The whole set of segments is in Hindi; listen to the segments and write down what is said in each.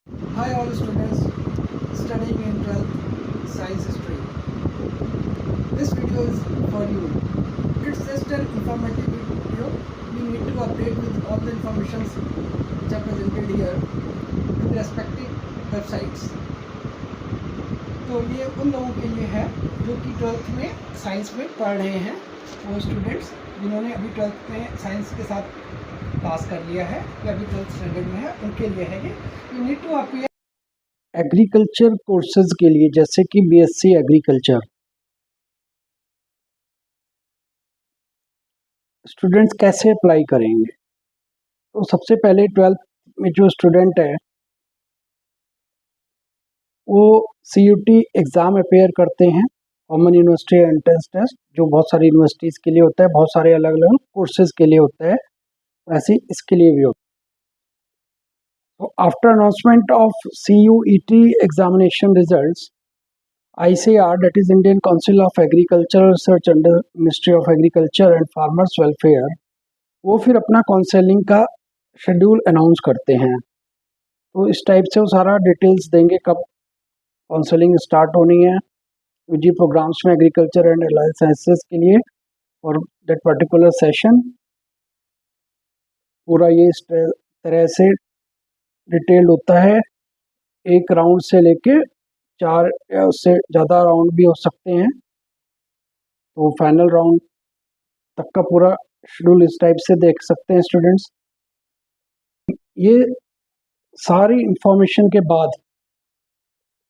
Hi all students studying in 12th science stream. This video is for you. It's just an informative video. We need to update with all the informations which are presented here with respective websites. तो ये उन लोगों के लिए है जो कि 12th में साइंस में पढ़ रहे हैं, वो स्टूडेंट्स जिन्होंने अभी 12th में साइंस के साथ पास कर लिया है या अभी 12th स्टैंडर्ड में है, उनके लिए है ये. You need to appear agriculture courses के लिए, जैसे कि बीएससी एग्रीकल्चर. स्टूडेंट्स कैसे अप्लाई करेंगे? तो सबसे पहले 12th में जो स्टूडेंट है वो CUT एग्ज़ाम अपेयर करते हैं, कॉमन यूनिवर्सिटी एंट्रेंस टेस्ट, जो बहुत सारी यूनिवर्सिटीज़ के लिए होता है, बहुत सारे अलग अलग कोर्सेज के लिए होता है, वैसे इसके लिए भी होता है. तो after announcement of CUET examination results, ICAR, that is Indian Council of Agricultural Research under Ministry of Agriculture and Farmers Welfare, वो फिर अपना काउंसलिंग का शेड्यूल अनाउंस करते हैं. तो इस टाइप से वो सारा डिटेल्स देंगे कब काउंसलिंग स्टार्ट होनी है UG प्रोग्राम्स में एग्रीकल्चर एंड एलाइड साइंसेस के लिए और दैट पर्टिकुलर सेशन. पूरा ये इस तरह से डिटेल्ड होता है. एक राउंड से लेके 4 या उससे ज़्यादा राउंड भी हो सकते हैं. तो फाइनल राउंड तक का पूरा शेड्यूल इस टाइप से देख सकते हैं स्टूडेंट्स. ये सारी इंफॉर्मेशन के बाद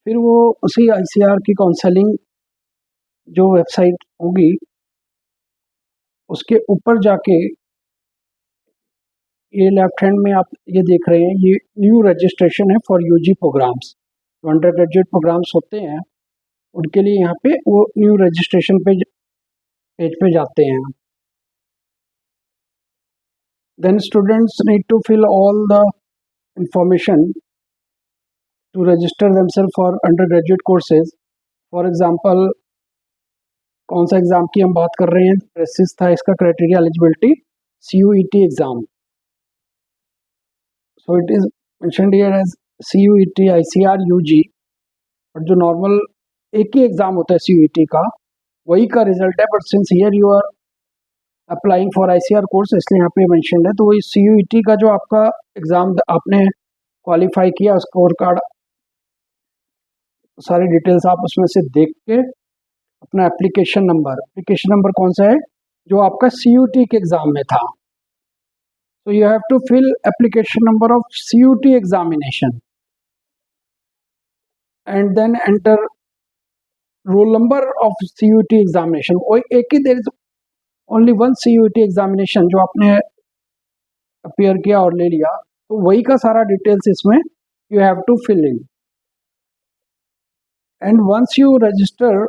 फिर वो उसी ICAR की काउंसलिंग जो वेबसाइट होगी उसके ऊपर जाके, ये लेफ्ट हैंड में आप ये देख रहे हैं, ये न्यू रजिस्ट्रेशन है फॉर UG प्रोग्राम्स. जो अंडर ग्रेजुएट प्रोग्राम्स होते हैं उनके लिए यहाँ पे वो न्यू रजिस्ट्रेशन पेज पे जाते हैं. Then students need to fill all the information to register themselves for undergraduate courses. For example, कौन सा एग्ज़ाम की हम बात कर रहे हैं, प्रेसिस था इसका criteria eligibility, CUET exam. So it is mentioned here as CUET ICAR UG. और जो नॉर्मल एक ही एग्ज़ाम होता है CUET का, वही का रिजल्ट है. But since here you are applying for ICAR course, इसलिए यहाँ पे मेंशनड है. तो वही CUET का जो आपका एग्ज़ाम आपने क्वालिफाई किया, स्कोर कार्ड, सारी डिटेल्स आप उसमें से देख के अपना एप्लीकेशन नंबर कौन सा है जो आपका CUT के एग्ज़ाम में था, तो you have to fill application number of CUT examination and then enter roll number of CUT examination. वो एक ही, there is only one CUT examination जो आपने अपियर किया और ले लिया, तो वही का सारा डिटेल्स इसमें you have to fill in. And once you register,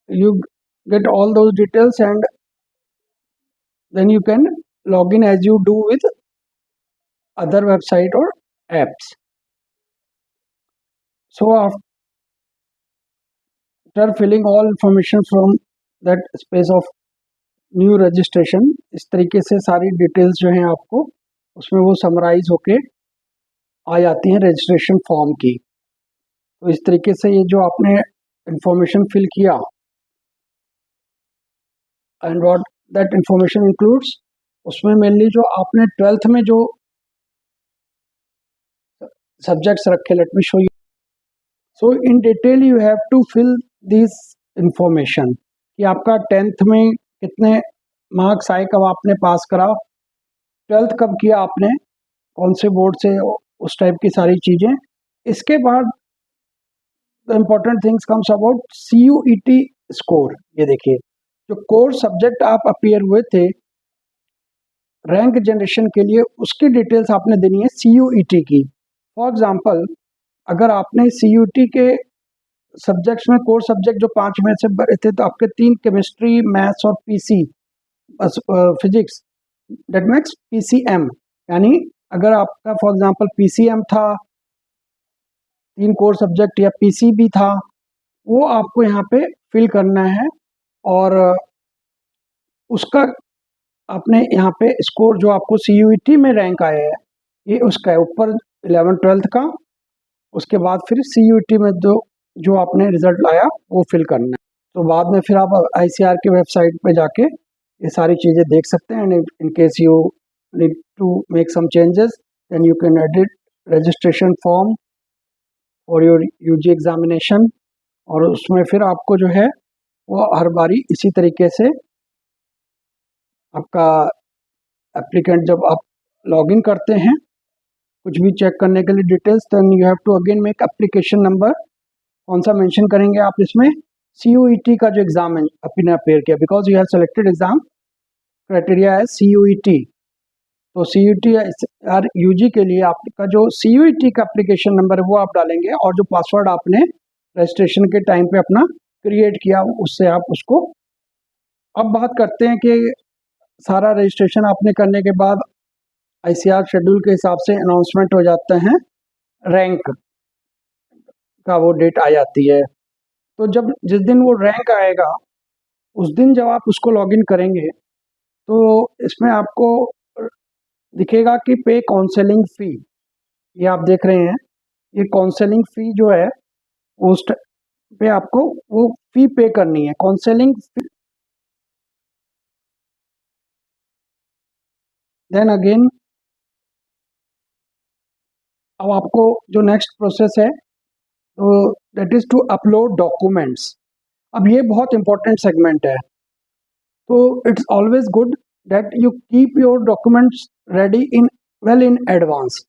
you get all those details and then you can log in as you do with other website or apps. So after filling all information from that space of new registration, इस तरीके से सारी डिटेल्स जो हैं आपको उसमें वो समराइज होके आ जाती हैं रजिस्ट्रेशन फॉर्म की. तो इस तरीके से ये जो आपने इंफॉर्मेशन फिल किया, and what that information includes, उसमें मेनली जो आपने 12th में जो सब्जेक्ट्स रखे, let me show you. So in detail you have to fill this information कि आपका 10th में कितने मार्क्स आए, कब आपने पास करा, 12th कब किया आपने, कौन से बोर्ड से, उस टाइप की सारी चीज़ें. इसके बाद the important things comes about CUET score. ये देखिए, जो कोर सब्जेक्ट आप अपीयर हुए थे रैंक जनरेशन के लिए, उसकी डिटेल्स आपने देनी है CUET की. फॉर एग्जांपल, अगर आपने CUET के सब्जेक्ट्स में कोर सब्जेक्ट जो 5 में से भरे थे, तो आपके 3 केमिस्ट्री, मैथ्स और PC physics, that means PCM. यानी अगर आपका फॉर एग्जांपल PCM था, 3 कोर सब्जेक्ट, या PCB था, वो आपको यहाँ पे फिल करना है. और उसका आपने यहाँ पे स्कोर जो आपको CUET में रैंक आया है ये उसका है ऊपर 11th-12th का। उसके बाद फिर CUET में जो आपने रिजल्ट लाया वो फिल करना है। तो बाद में फिर आप ICAR की वेबसाइट पे जाके ये सारी चीज़ें देख सकते हैं। And in case you need to make some changes then you can edit registration form for your UG examination. और उसमें फिर आपको जो है वो हर बारी इसी तरीके से आपका एप्लीकेंट जब आप लॉगिन करते हैं कुछ भी चेक करने के लिए details, then you have to again make application number. कौन सा मेंशन करेंगे आप इसमें? CUET का जो एग्ज़ाम है आपने अपेयर किया, because you have selected exam criteria है CUET। तो CUET और UG के लिए आपका जो CUET का एप्लीकेशन नंबर है वो आप डालेंगे, और जो पासवर्ड आपने रजिस्ट्रेशन के टाइम पे अपना क्रिएट किया उससे आप उसको। अब बात करते हैं कि सारा रजिस्ट्रेशन आपने करने के बाद ICAR शेड्यूल के हिसाब से अनाउंसमेंट हो जाते हैं, रैंक का वो डेट आ जाती है। तो जब जिस दिन वो रैंक आएगा उस दिन जब आप उसको लॉगिन करेंगे तो इसमें आपको दिखेगा कि पे काउंसलिंग फ़ी, ये आप देख रहे हैं। ये काउंसलिंग फ़ी जो है उस पे आपको वो फ़ी पे करनी है, काउंसलिंग फ़ी। देन अगेन अब आपको जो नेक्स्ट प्रोसेस है तो that is to upload documents. अब ये बहुत इंपॉर्टेंट सेगमेंट है, तो it's always good that you keep your documents ready in advance.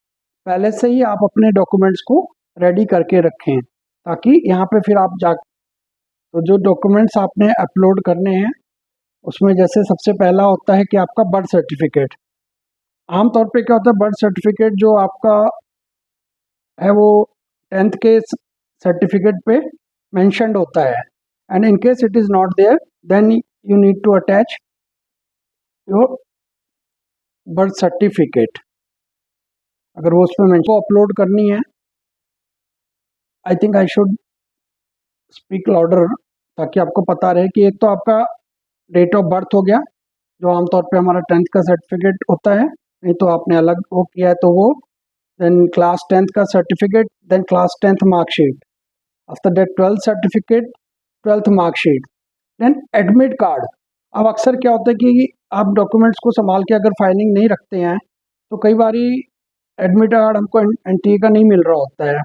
पहले से ही आप अपने डॉक्यूमेंट्स को रेडी करके रखें, ताकि यहाँ पे फिर आप जा तो जो डॉक्यूमेंट्स आपने अपलोड करने हैं उसमें जैसे सबसे पहला होता है कि आपका बर्थ सर्टिफिकेट। आमतौर पे क्या होता है, बर्थ सर्टिफिकेट जो आपका है वो 10th के सर्टिफिकेट पे मेंशन्ड होता है, and in case it is not there then you need to attach your birth certificate. अगर वो उसमें मेंशन को अपलोड करनी है, I think I should speak louder ताकि आपको पता रहे कि एक तो आपका डेट ऑफ बर्थ हो गया जो आमतौर पे हमारा 10th का सर्टिफिकेट होता है, नहीं तो आपने अलग वो किया है तो वो। देन क्लास 10th का certificate, then class 10th marksheet, after that 12th certificate, 12th marksheet, then admit card. अब अक्सर क्या होता है कि आप डॉक्यूमेंट्स को संभाल के अगर फाइलिंग नहीं रखते हैं तो कई बारी एडमिट कार्ड हमको NTA का नहीं मिल रहा होता है,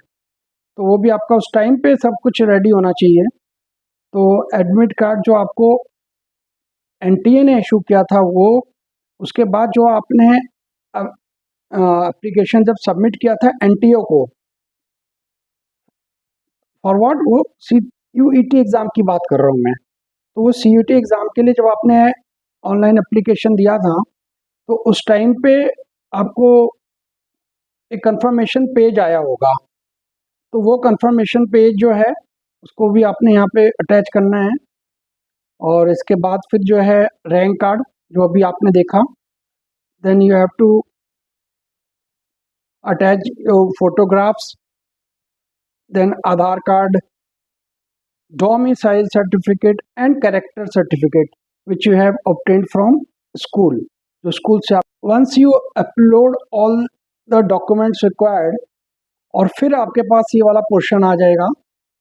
तो वो भी आपका उस टाइम पे सब कुछ रेडी होना चाहिए। तो एडमिट कार्ड जो आपको NTA ने इशू किया था वो, उसके बाद जो आपने एप्लीकेशन जब सबमिट किया था NTO को फॉरवर्ड, वो CUET एग्ज़ाम की बात कर रहा हूँ मैं। तो वो CUET एग्ज़ाम के लिए जब आपने ऑनलाइन एप्लीकेशन दिया था तो उस टाइम पे आपको एक कंफर्मेशन पेज आया होगा, तो वो कंफर्मेशन पेज जो है उसको भी आपने यहाँ पे अटैच करना है। और इसके बाद फिर जो है रैंक कार्ड जो अभी आपने देखा, then you have to attach photographs, then Aadhaar card, domicile certificate and character certificate which you have obtained from school, जो स्कूल से आप once you upload all the documents required, और फिर आपके पास ये वाला पोर्शन आ जाएगा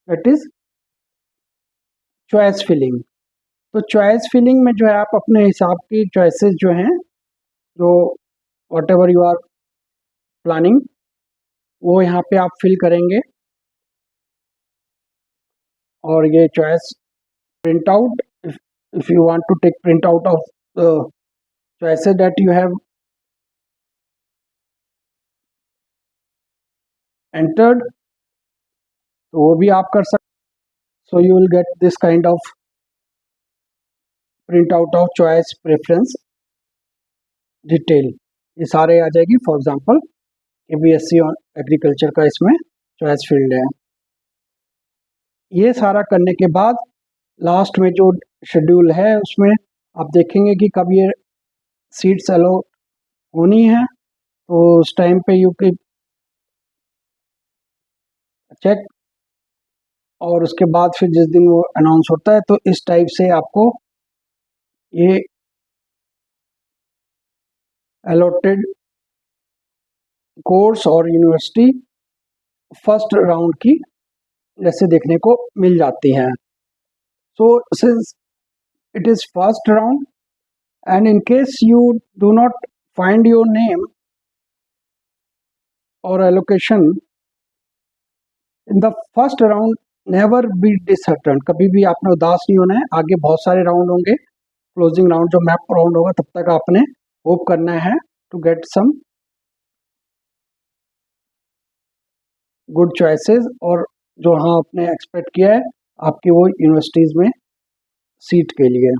दैट इज चॉइस फिलिंग। तो चॉइस फिलिंग में जो है आप अपने हिसाब की चॉइसेस जो हैं, जो whatever you are planning वो यहाँ पे आप फिल करेंगे। और ये choice print out, if you want to take print out of the choices that you have entered, तो वो भी आप कर सकते। So you will get this kind of print out of choice preference detail, ये सारे आ जाएगी। फॉर एग्जांपल BSc और एग्रीकल्चर का इसमें चॉइस फील्ड है। ये सारा करने के बाद लास्ट में जो शेड्यूल है उसमें आप देखेंगे कि कब ये सीट्स अलाउ होनी है, तो उस टाइम पे यू के चेक, और उसके बाद फिर जिस दिन वो अनाउंस होता है तो इस टाइप से आपको ये अलॉटेड कोर्स और यूनिवर्सिटी फर्स्ट राउंड की जैसे देखने को मिल जाती हैं। So since it is first round and in case you do not find your name or allocation in the first round, never be disheartened, कभी भी आपने उदास नहीं होना है। आगे बहुत सारे राउंड होंगे, क्लोजिंग राउंड जो मैप राउंड होगा तब तक आपने होप करना है to get some good choices, और जो हाँ आपने एक्सपेक्ट किया है आपकी वो यूनिवर्सिटीज़ में सीट के लिए।